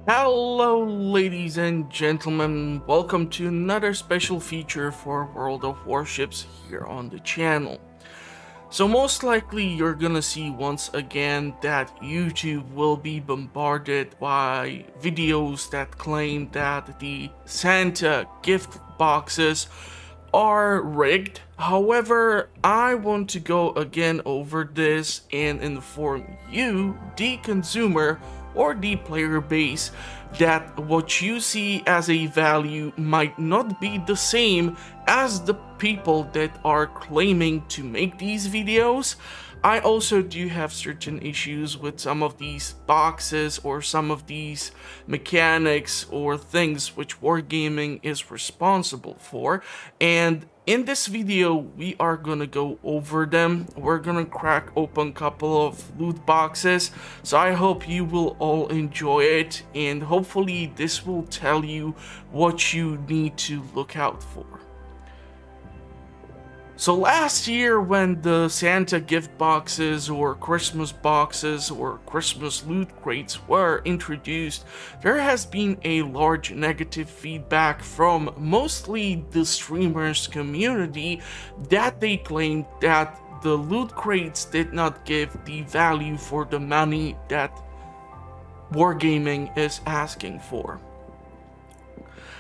Hello ladies and gentlemen, welcome to another special feature for World of Warships here on the channel. So most likely you're gonna see once again that YouTube will be bombarded by videos that claim that the Santa gift boxes are rigged. However, I want to go again over this and inform you, the consumer or the player base, that what you see as a value might not be the same as the people that are claiming to make these videos. I also do have certain issues with some of these boxes or some of these mechanics or things which wargaming is responsible for, and in this video we are gonna go over them. We're gonna crack open a couple of loot boxes, so I hope you will all enjoy it, and hopefully this will tell you what you need to look out for. So last year, when the Santa gift boxes or Christmas boxes or Christmas loot crates were introduced, there has been a large negative feedback from mostly the streamers community that they claimed that the loot crates did not give the value for the money that wargaming is asking for.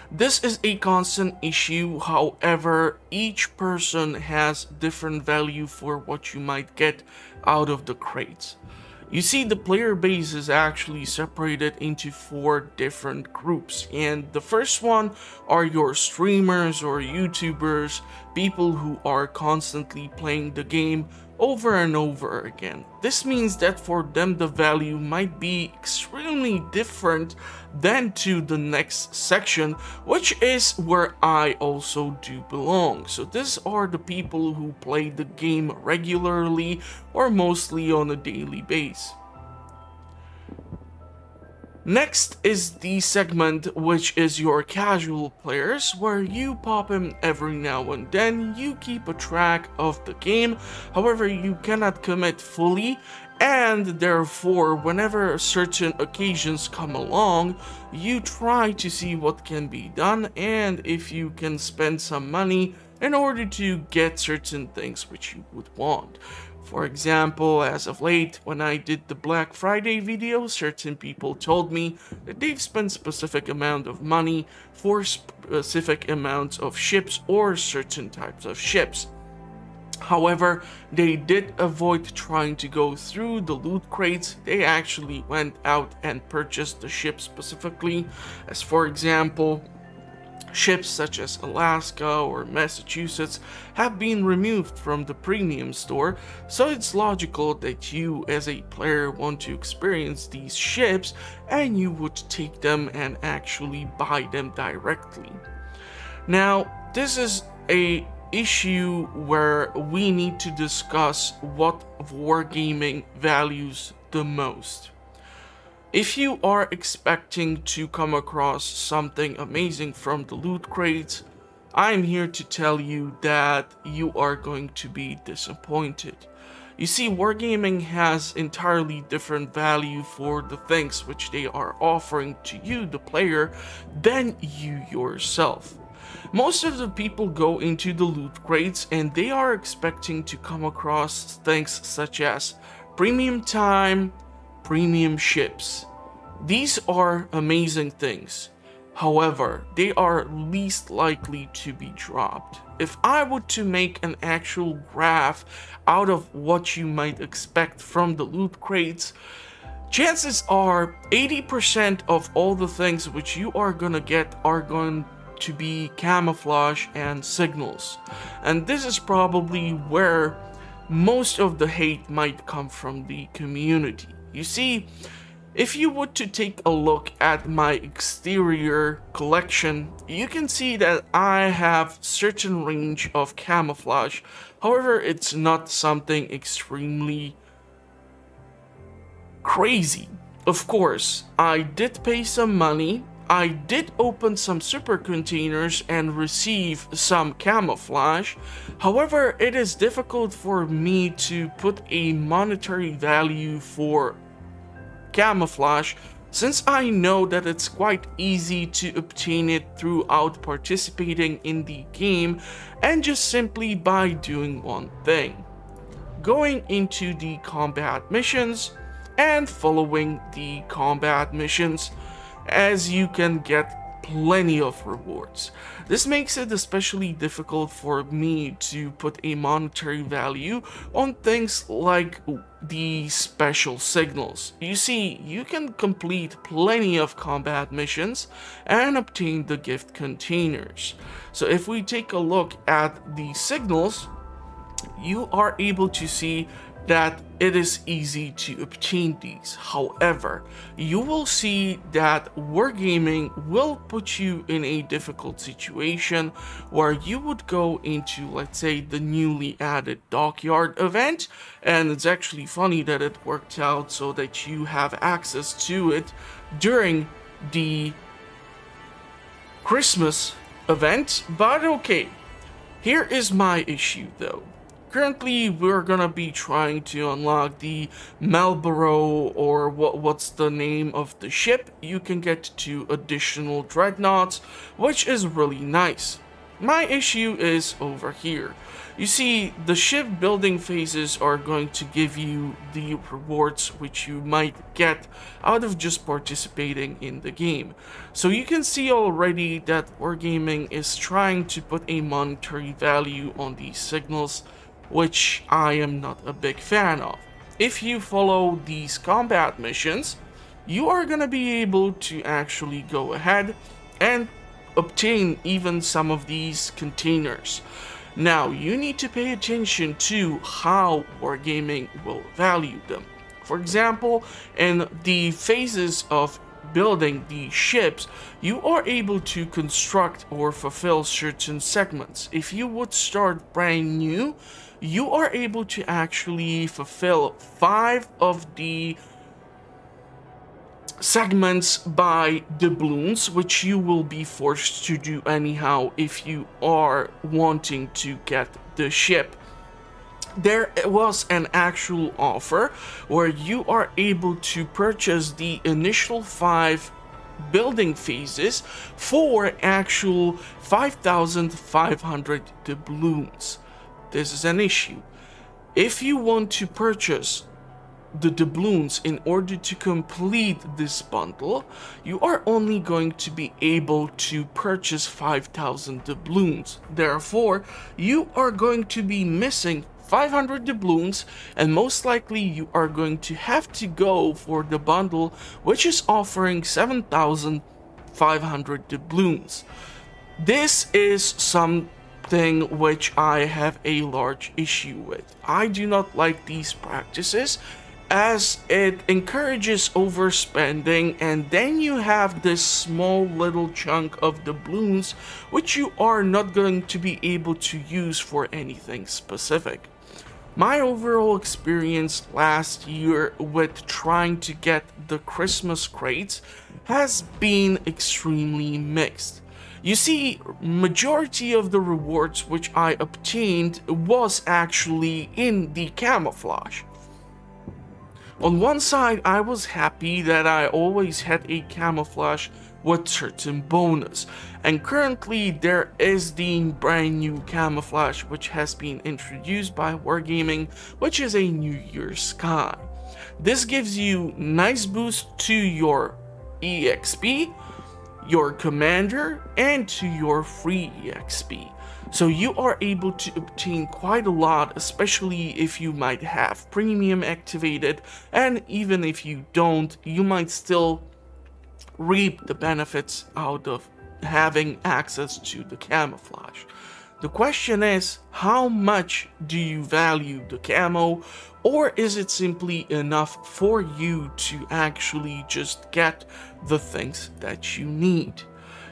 This is a constant issue, however, each person has different value for what you might get out of the crates. You see, the player base is actually separated into 4 different groups, and the first one are your streamers or YouTubers, people who are constantly playing the game over and over again. This means that for them the value might be extremely different than to the next section, which is where I also do belong. So these are the people who play the game regularly or mostly on a daily basis. Next is the segment which is your casual players, where you pop in every now and then, you keep a track of the game, however you cannot commit fully, and therefore whenever certain occasions come along, you try to see what can be done and if you can spend some money in order to get certain things which you would want. For example, as of late, when I did the Black Friday video, certain people told me that they've spent specific amount of money for specific amounts of ships or certain types of ships. However, they did avoid trying to go through the loot crates. They actually went out and purchased the ship specifically, as for example, ships such as Alaska or Massachusetts have been removed from the premium store, so it's logical that you as a player want to experience these ships and you would take them and actually buy them directly. Now, this is a issue where we need to discuss what wargaming values the most. If you are expecting to come across something amazing from the loot crates, I'm here to tell you that you are going to be disappointed. You see, wargaming has entirely different value for the things which they are offering to you, the player, than you yourself. Most of the people go into the loot crates and they are expecting to come across things such as premium time, premium ships. These are amazing things. However, they are least likely to be dropped. If I were to make an actual graph out of what you might expect from the loot crates, chances are 80% of all the things which you are gonna get are going to be camouflage and signals. And this is probably where most of the hate might come from the community. You see, if you were to take a look at my exterior collection, you can see that I have certain range of camouflage. However, it's not something extremely crazy. Of course, I did pay some money. I did open some super containers and receive some camouflage. However, it is difficult for me to put a monetary value for camouflage since I know that it's quite easy to obtain it throughout participating in the game and just simply by doing one thing: going into the combat missions and following the combat missions, as you can get plenty of rewards. This makes it especially difficult for me to put a monetary value on things like the special signals. You see, you can complete plenty of combat missions and obtain the gift containers. So if we take a look at the signals, you are able to see that it is easy to obtain these. However, you will see that wargaming will put you in a difficult situation where you would go into, let's say, the newly added dockyard event, and it's actually funny that it worked out so that you have access to it during the Christmas event. But okay, here is my issue though. Currently, we're gonna be trying to unlock the Marlborough, or what's the name of the ship. You can get 2 additional dreadnoughts, which is really nice. My issue is over here. You see, the ship building phases are going to give you the rewards which you might get out of just participating in the game. So you can see already that Wargaming is trying to put a monetary value on these signals, which I am not a big fan of. If you follow these combat missions, you are gonna be able to actually go ahead and obtain even some of these containers. Now, you need to pay attention to how Wargaming will value them. For example, in the phases of building the ships, you are able to construct or fulfill certain segments. If you would start brand new, you are able to actually fulfill 5 of the segments by doubloons, which you will be forced to do anyhow if you are wanting to get the ship. There was an actual offer where you are able to purchase the initial 5 building phases for actual 5,500 doubloons. This is an issue. If you want to purchase the doubloons in order to complete this bundle, you are only going to be able to purchase 5,000 doubloons. Therefore, you are going to be missing 500 doubloons, and most likely you are going to have to go for the bundle which is offering 7,500 doubloons. This is something which I have a large issue with. I do not like these practices, as it encourages overspending, and then you have this small little chunk of doubloons which you are not going to be able to use for anything specific. My overall experience last year with trying to get the Christmas crates has been extremely mixed. You see, majority of the rewards which I obtained was actually in the camouflage. On one side, I was happy that I always had a camouflage with certain bonus, and currently there is the brand new camouflage which has been introduced by Wargaming, which is a New Year's Sky. This gives you nice boost to your EXP, your commander, and to your free EXP. So you are able to obtain quite a lot, especially if you might have premium activated, and even if you don't, you might still reap the benefits out of having access to the camouflage. The question is, how much do you value the camo, or is it simply enough for you to actually just get the things that you need?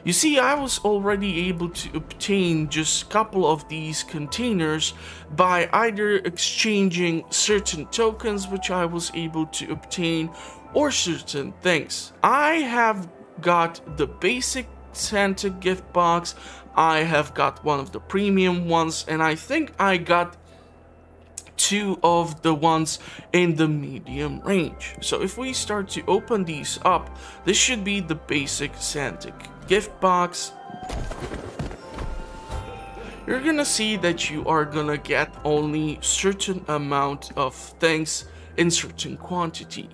You see, I was already able to obtain just a couple of these containers by either exchanging certain tokens which I was able to obtain, or certain things. I have got the basic Santa gift box, I have got one of the premium ones, and I think I got two of the ones in the medium range. So if we start to open these up, this should be the basic Santa gift box. You're gonna see that you are gonna get only certain amount of things in certain quantity.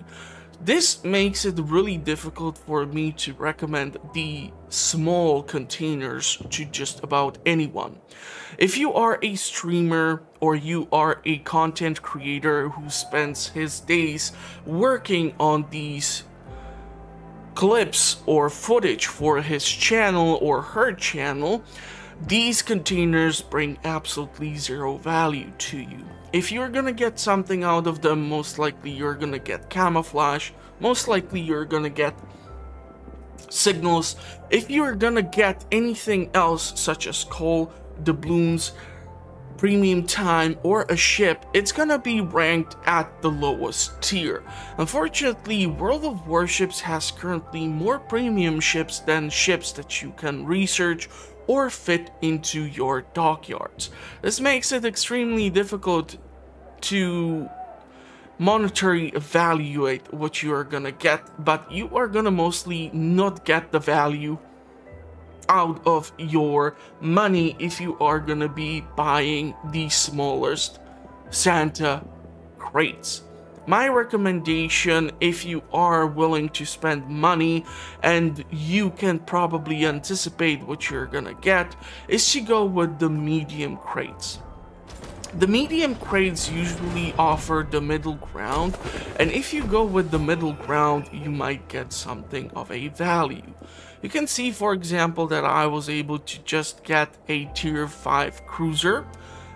This makes it really difficult for me to recommend the small containers to just about anyone. If you are a streamer or you are a content creator who spends his days working on these clips or footage for his channel or her channel, these containers bring absolutely zero value to you. If you're gonna get something out of them, most likely you're gonna get camouflage, most likely you're gonna get signals. If you're gonna get anything else such as coal, doubloons, premium time, or a ship, it's gonna be ranked at the lowest tier. Unfortunately, World of Warships has currently more premium ships than ships that you can research or fit into your dockyards. This makes it extremely difficult to monetarily evaluate what you are gonna get, but you are gonna mostly not get the value out of your money if you are gonna be buying the smallest Santa crates. My recommendation, if you are willing to spend money and you can probably anticipate what you're gonna get, is to go with the medium crates. The medium crates usually offer the middle ground, and if you go with the middle ground, you might get something of a value. You can see, for example, that I was able to just get a tier 5 cruiser.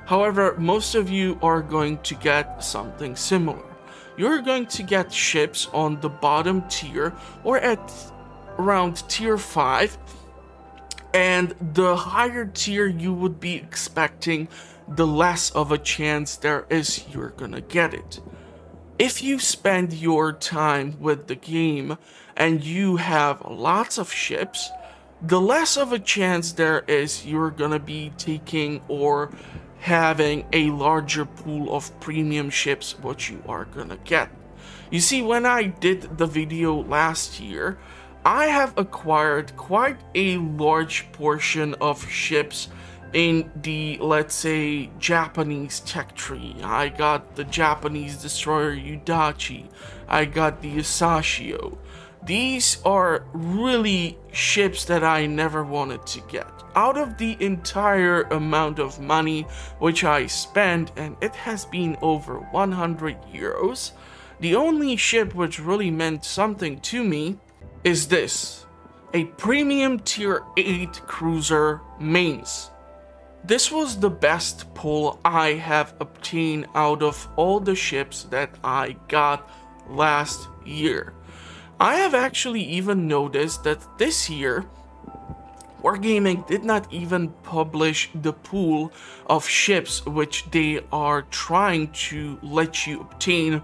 However, most of you are going to get something similar. You're going to get ships on the bottom tier or at around tier 5, and the higher tier you would be expecting, the less of a chance there is you're gonna get it. If you spend your time with the game and you have lots of ships, the less of a chance there is you're gonna be taking or having a larger pool of premium ships what you are gonna get. You see, when I did the video last year, I have acquired quite a large portion of ships in the, let's say, Japanese tech tree. I got the Japanese destroyer Udachi, I got the Asashio. These are really ships that I never wanted to get. Out of the entire amount of money which I spent, and it has been over 100 euros, the only ship which really meant something to me is this, a premium tier 8 cruiser mains. This was the best pull I have obtained out of all the ships that I got last year. I have actually even noticed that this year, Wargaming did not even publish the pool of ships which they are trying to let you obtain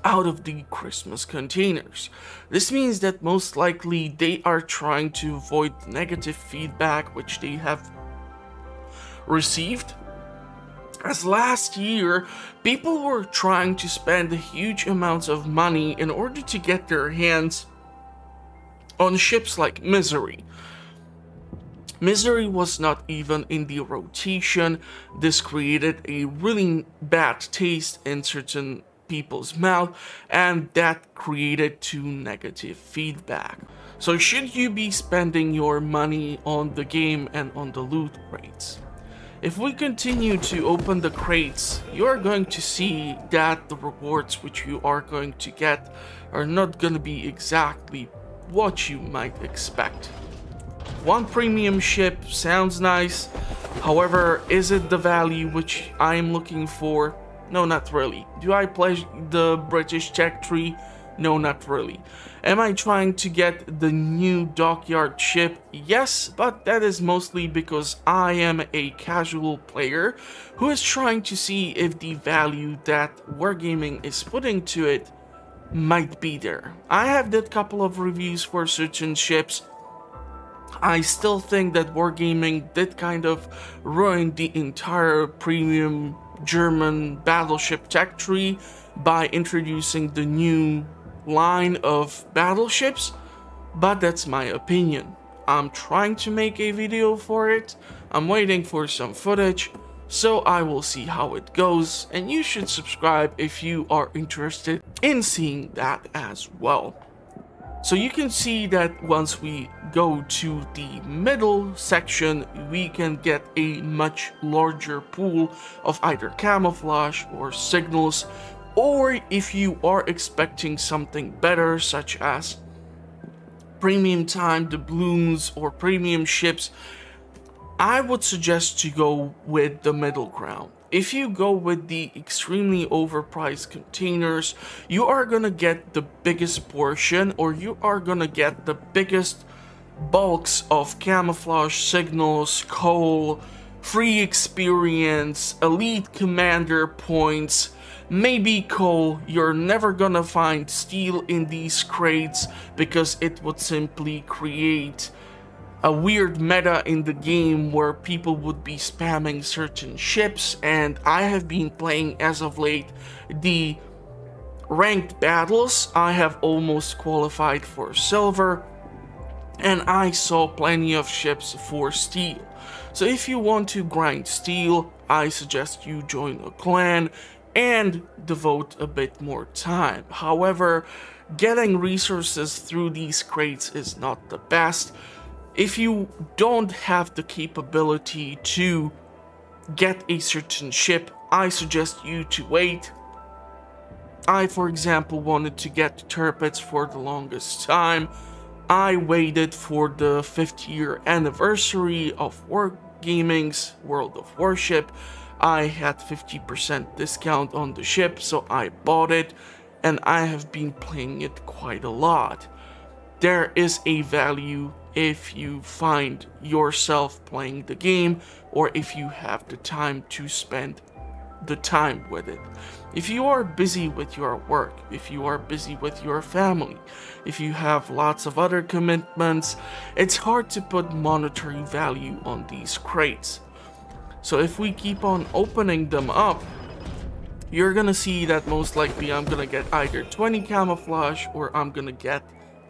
out of the Christmas containers. This means that most likely they are trying to avoid negative feedback which they have received. As last year, people were trying to spend huge amounts of money in order to get their hands on ships like Misery. Misery was not even in the rotation. This created a really bad taste in certain people's mouth, and that created too negative feedback. So should you be spending your money on the game and on the loot crates? If we continue to open the crates, you are going to see that the rewards which you are going to get are not going to be exactly what you might expect. One premium ship sounds nice, however, is it the value which I am looking for? No, not really. Do I play the British tech tree? No, not really. Am I trying to get the new dockyard ship? Yes, but that is mostly because I am a casual player who is trying to see if the value that Wargaming is putting to it might be there. I have did a couple of reviews for certain ships. I still think that Wargaming did kind of ruin the entire premium German battleship tech tree by introducing the new line of battleships, but that's my opinion. I'm trying to make a video for it, I'm waiting for some footage, so I will see how it goes, and you should subscribe if you are interested in seeing that as well. So you can see that once we go to the middle section, we can get a much larger pool of either camouflage or signals, or if you are expecting something better, such as premium time doubloons or premium ships, I would suggest to go with the middle ground. If you go with the extremely overpriced containers, you are gonna get the biggest portion, or you are gonna get the biggest bulks of camouflage signals, coal, free experience, elite commander points, maybe coal. You're never gonna find steel in these crates because it would simply create a weird meta in the game where people would be spamming certain ships, and I have been playing as of late the ranked battles. I have almost qualified for silver, and I saw plenty of ships for steel. So if you want to grind steel, I suggest you join a clan and devote a bit more time. However, getting resources through these crates is not the best. If you don't have the capability to get a certain ship, I suggest you to wait. I, for example, wanted to get Turpets for the longest time. I waited for the 5th year anniversary of Wargaming's World of Warships. I had 50% discount on the ship, so I bought it, and I have been playing it quite a lot. There is a value if you find yourself playing the game, or if you have the time to spend the time with it. If you are busy with your work, if you are busy with your family, if you have lots of other commitments, it's hard to put monetary value on these crates. So if we keep on opening them up, you're gonna see that most likely I'm gonna get either 20 camouflage or I'm gonna get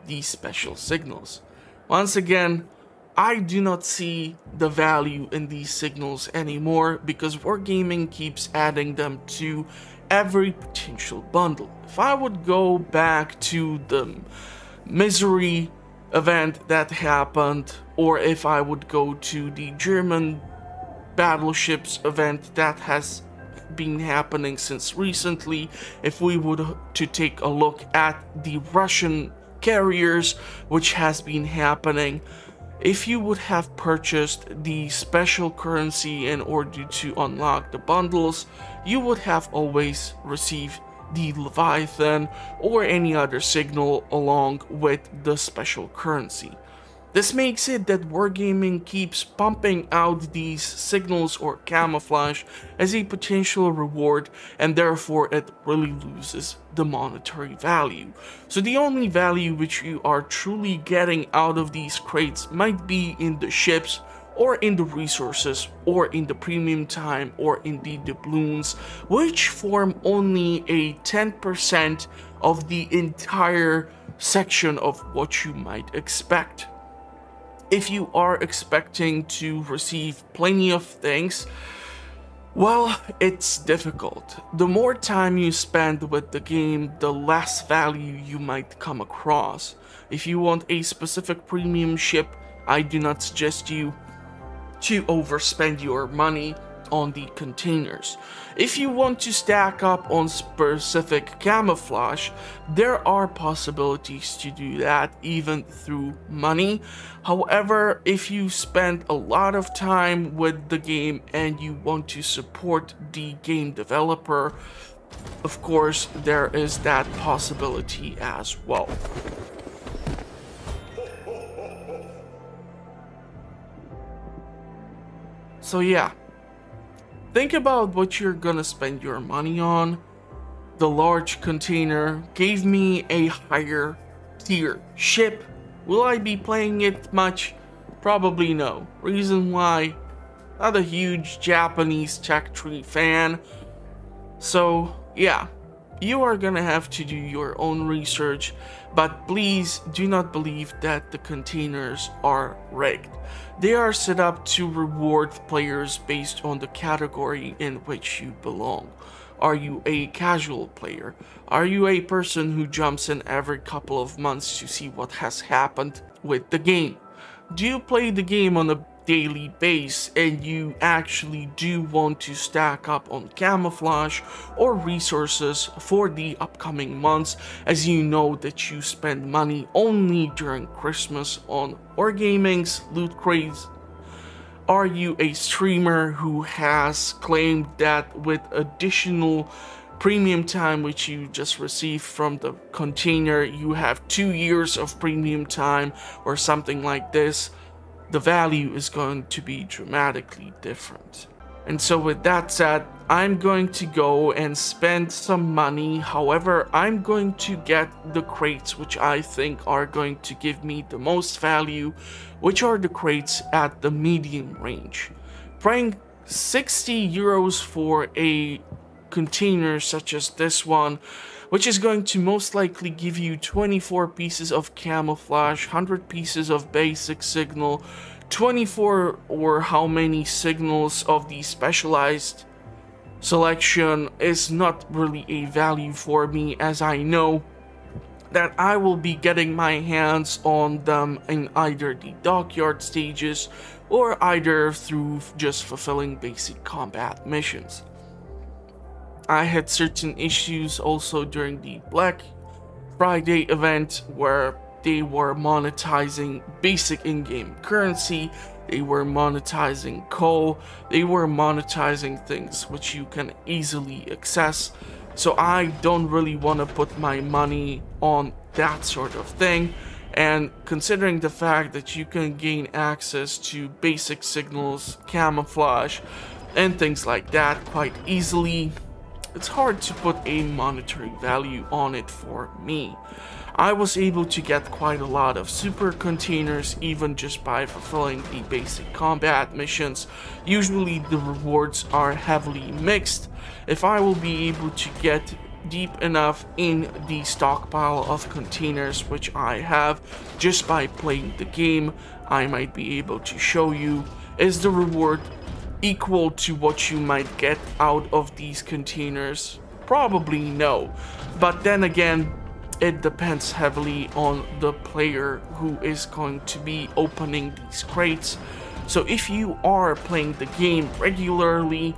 these special signals. Once again, I do not see the value in these signals anymore because Wargaming keeps adding them to every potential bundle. If I would go back to the Misery event that happened, or if I would go to the German battleships event that has been happening since recently, if we would to take a look at the Russian carriers, which has been happening, if you would have purchased the special currency in order to unlock the bundles, you would have always received the Leviathan or any other signal along with the special currency. This makes it that Wargaming keeps pumping out these signals or camouflage as a potential reward, and therefore it really loses the monetary value. So the only value which you are truly getting out of these crates might be in the ships, or in the resources, or in the premium time, or in the doubloons, which form only a 10% of the entire section of what you might expect. If you are expecting to receive plenty of things, well, it's difficult. The more time you spend with the game, the less value you might come across. If you want a specific premium ship, I do not suggest you to overspend your money on the containers. If you want to stack up on specific camouflage, there are possibilities to do that even through money. However, if you spend a lot of time with the game and you want to support the game developer, of course there is that possibility as well. So yeah, think about what you're gonna spend your money on. The large container gave me a higher tier ship. Will I be playing it much? Probably no. Reason why? Not a huge Japanese tech tree fan. So yeah, you are gonna have to do your own research, but please do not believe that the containers are rigged. They are set up to reward players based on the category in which you belong. Are you a casual player? Are you a person who jumps in every couple of months to see what has happened with the game? Do you play the game on a daily base and you actually do want to stack up on camouflage or resources for the upcoming months, as you know that you spend money only during Christmas on wargamings, loot crates? Are you a streamer who has claimed that with additional premium time which you just received from the container, you have 2 years of premium time or something like this? The value is going to be dramatically different. And so with that said, I'm going to go and spend some money. However, I'm going to get the crates which I think are going to give me the most value, which are the crates at the medium range. Paying 60 euros for a container such as this one, which is going to most likely give you 24 pieces of camouflage, 100 pieces of basic signal, 24 or how many signals of the specialized selection, is not really a value for me, as I know that I will be getting my hands on them in either the dockyard stages or either through just fulfilling basic combat missions. I had certain issues also during the Black Friday event where they were monetizing basic in-game currency, they were monetizing coal, they were monetizing things which you can easily access. So I don't really want to put my money on that sort of thing. And considering the fact that you can gain access to basic signals, camouflage, and things like that quite easily, it's hard to put a monetary value on it for me. I was able to get quite a lot of super containers even just by fulfilling the basic combat missions. Usually the rewards are heavily mixed. If I will be able to get deep enough in the stockpile of containers which I have just by playing the game, I might be able to show you, is the reward equal to what you might get out of these containers? Probably no, but then again, it depends heavily on the player who is going to be opening these crates. So if you are playing the game regularly,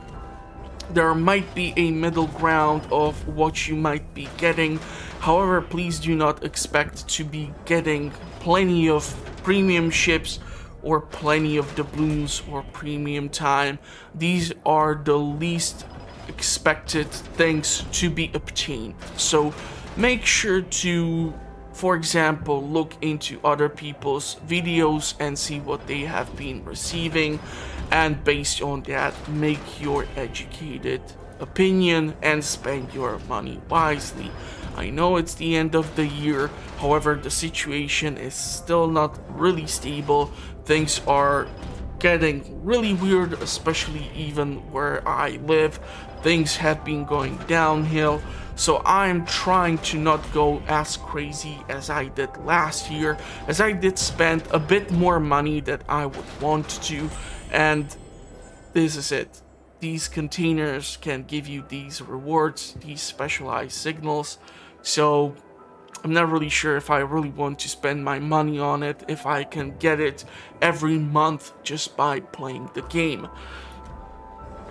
there might be a middle ground of what you might be getting. However, please do not expect to be getting plenty of premium ships or plenty of doubloons or premium time. These are the least expected things to be obtained. So make sure to, for example, look into other people's videos and see what they have been receiving, and based on that, make your educated opinion and spend your money wisely. I know it's the end of the year, however, the situation is still not really stable. Things are getting really weird, especially even where I live. Things have been going downhill, so I'm trying to not go as crazy as I did last year, as I did spend a bit more money than I would want to, and this is it. These containers can give you these rewards, these specialized signals, so I'm not really sure if I really want to spend my money on it, if I can get it every month just by playing the game.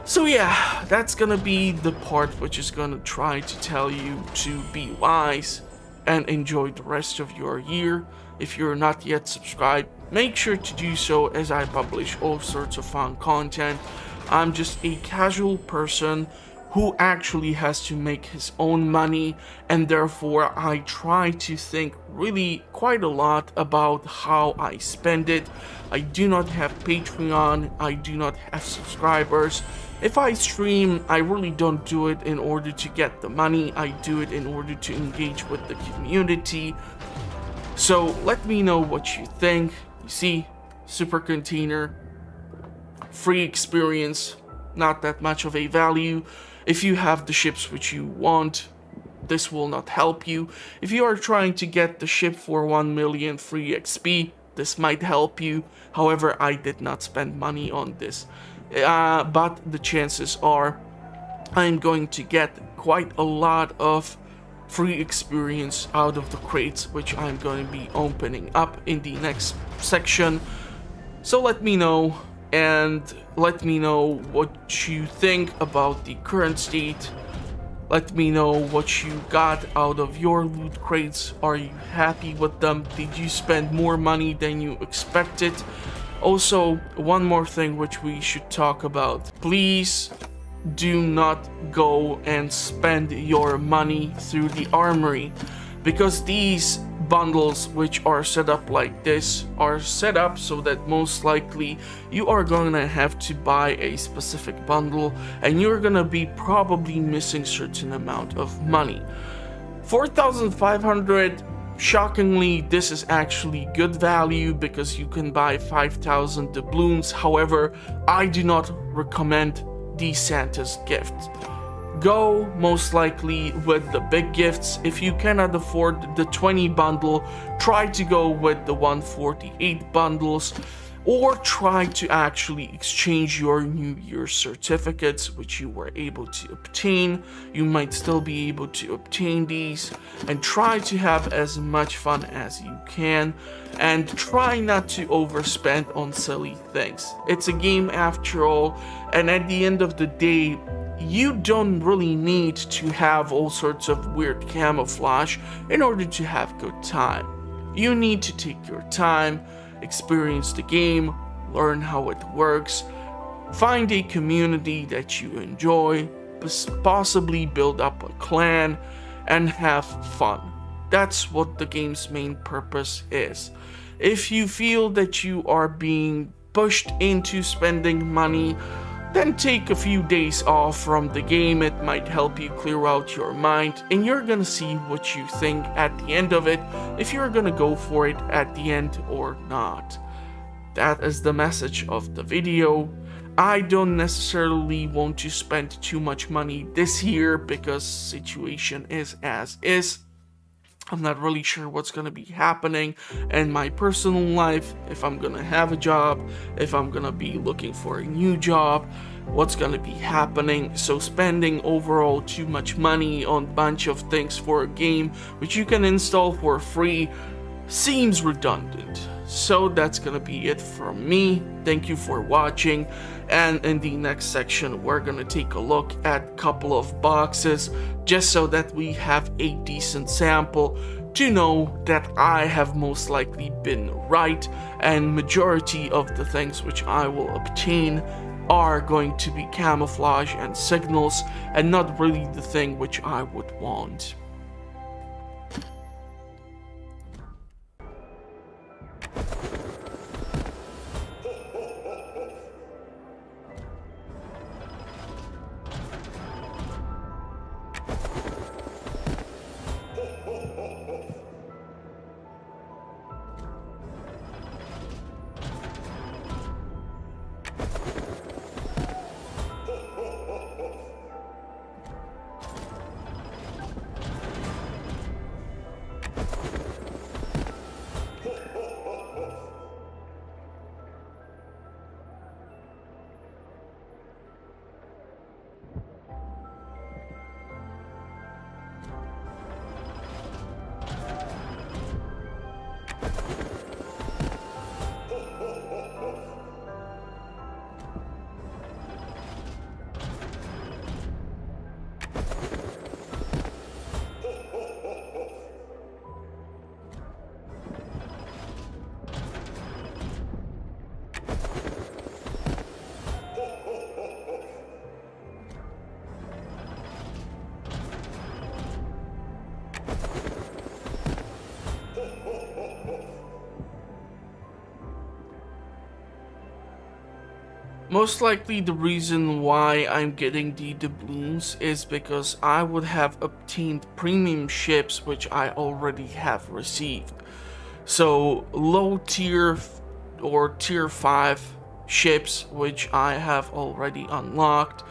So yeah, that's gonna be the part which is gonna try to tell you to be wise and enjoy the rest of your year. If you're not yet subscribed, make sure to do so, as I publish all sorts of fun content. I'm just a casual person who actually has to make his own money, and therefore I try to think really quite a lot about how I spend it. I do not have Patreon, I do not have subscribers. If I stream, I really don't do it in order to get the money, I do it in order to engage with the community. So let me know what you think. You see, super container, free experience, not that much of a value. If you have the ships which you want, this will not help you. If you are trying to get the ship for 1 million free XP, this might help you. However, I did not spend money on this. But the chances are I'm going to get quite a lot of free experience out of the crates, which I'm going to be opening up in the next section. So let me know, and let me know what you think about the current state. Let me know what you got out of your loot crates. Are you happy with them? Did you spend more money than you expected? Also, one more thing which we should talk about. Please do not go and spend your money through the armory, because these bundles which are set up like this are set up so that most likely you are gonna have to buy a specific bundle, and you're gonna be probably missing certain amount of money. 4,500, shockingly, this is actually good value because you can buy 5,000 doubloons. However, I do not recommend the Santa's gift. Go most likely with the big gifts. If you cannot afford the 20 bundle, try to go with the 148 bundles, or try to actually exchange your New Year certificates which you were able to obtain. You might still be able to obtain these, and try to have as much fun as you can, and try not to overspend on silly things. It's a game after all, and at the end of the day, you don't really need to have all sorts of weird camouflage in order to have good time. You need to take your time, experience the game, learn how it works, find a community that you enjoy, possibly build up a clan, and have fun. That's what the game's main purpose is. If you feel that you are being pushed into spending money, then take a few days off from the game. It might help you clear out your mind, and you're gonna see what you think at the end of it, if you're gonna go for it at the end or not. That is the message of the video. I don't necessarily want to spend too much money this year because situation is as is. I'm not really sure what's gonna be happening in my personal life, if I'm gonna have a job, if I'm gonna be looking for a new job, what's gonna be happening. So spending overall too much money on a bunch of things for a game which you can install for free seems redundant. So that's gonna be it from me. Thank you for watching, and in the next section we're gonna take a look at a couple of boxes just so that we have a decent sample to know that I have most likely been right, and majority of the things which I will obtain are going to be camouflage and signals, and not really the thing which I would want. Most likely the reason why I'm getting the doubloons is because I would have obtained premium ships which I already have received. So low tier or tier 5 ships which I have already unlocked,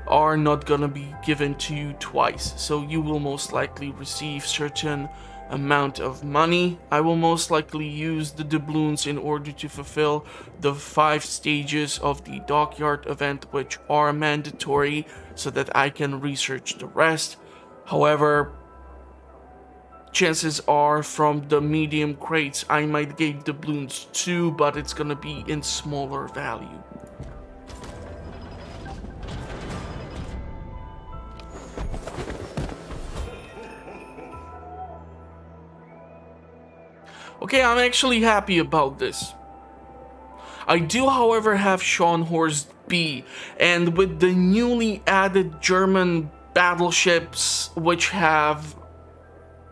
are not gonna be given to you twice, so you will most likely receive certain amount of money. I will most likely use the doubloons in order to fulfill the 5 stages of the dockyard event, which are mandatory, so that I can research the rest. However, chances are from the medium crates I might get doubloons too, but it's gonna be in smaller value. Okay, I'm actually happy about this. I do, however, have Scharnhorst B, and with the newly added German battleships, which have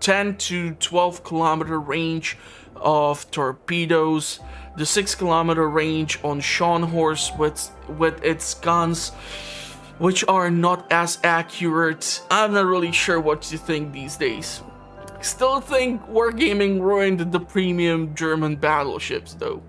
10 to 12 kilometer range of torpedoes, the 6 kilometer range on Scharnhorst with its guns, which are not as accurate, I'm not really sure what to think these days. Still think Wargaming ruined the premium German battleships though.